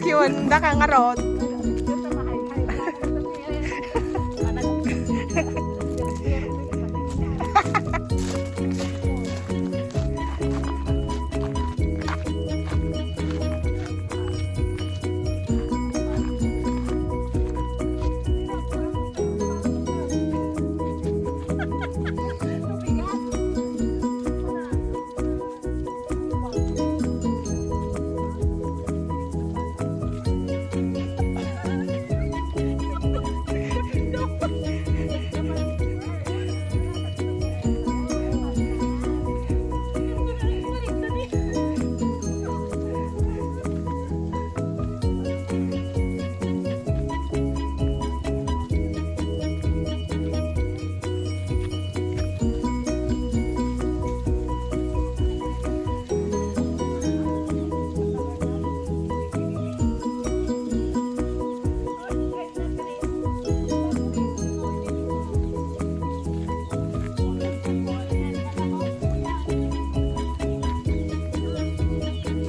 yun, nakangarot.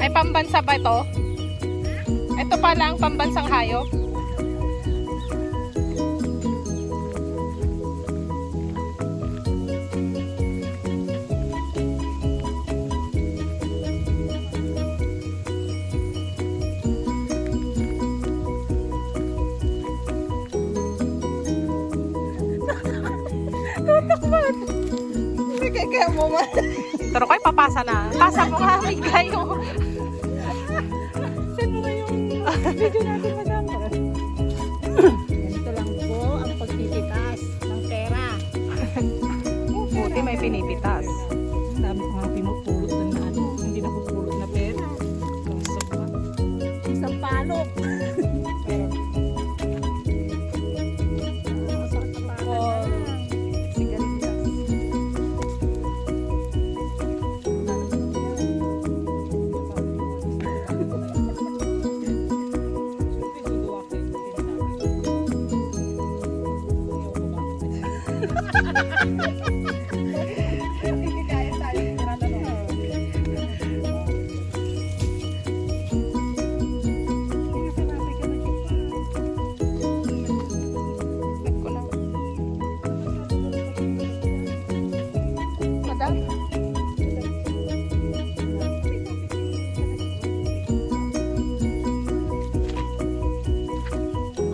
Ay, pambansa ba ito? Ito pala ang pambansang hayop. Tutakman! Kaya mo man. Pero kayo, papasa na. Pasa mo nga, bigla yung... Saan mo nga yung video natin, madam? Ganito lang po ang pagpipitas ng pera. Buti may pinipitas. Ang dami ko nga pinupulot doon na ano, hindi napupulot na pera. Isang palok.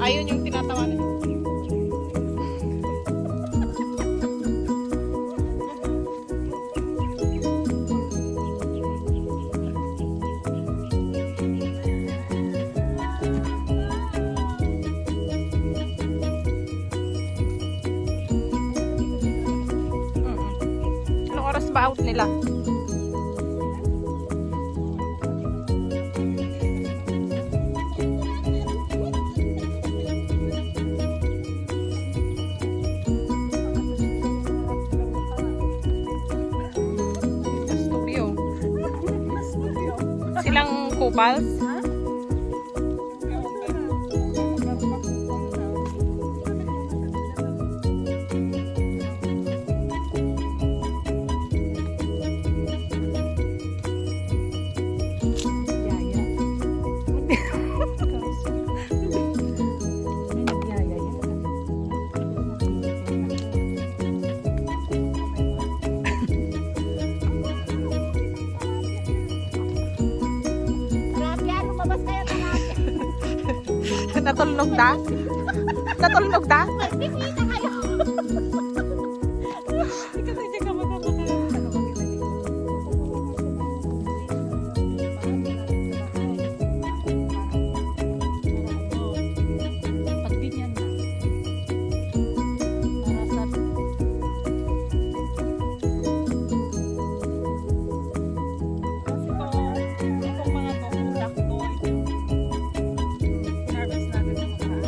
Ayun yung tinatawanan. Anong oras ba out nila? Silang kupals? Natulnog na? Natulnog na? Magpipita kayo. Ikaw na dyan ka Pagbinyan na. Para sa... Itong mga to, sakto. Harvest natin ng mga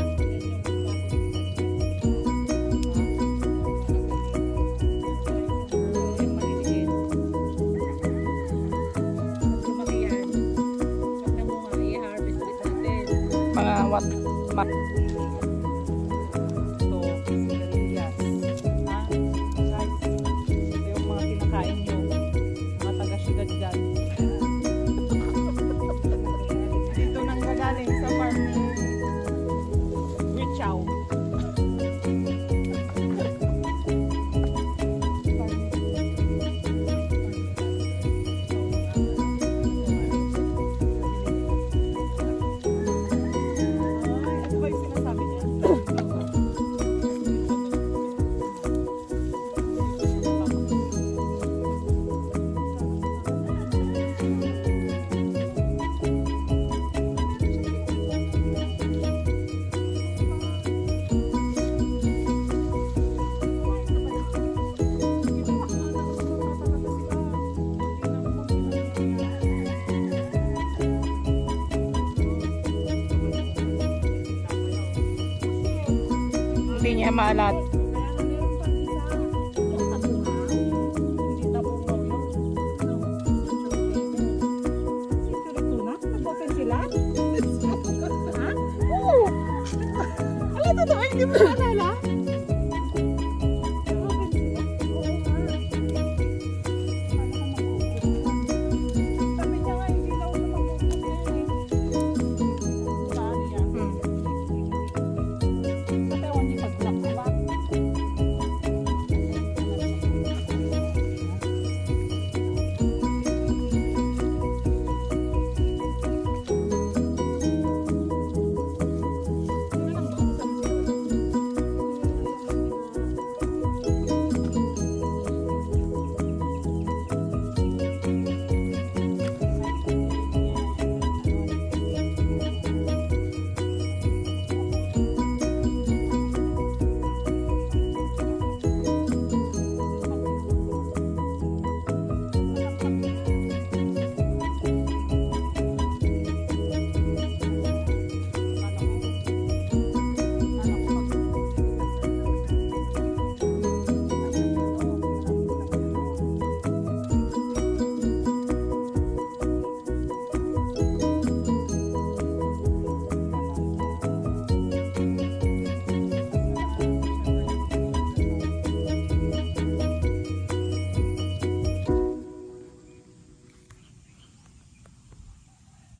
Mga what? ito, sigarilyas. Ha? Guys, ito yung mga kinakain nyo. Mga taga-syudad dyan. Dito nang gagaling sa maalat.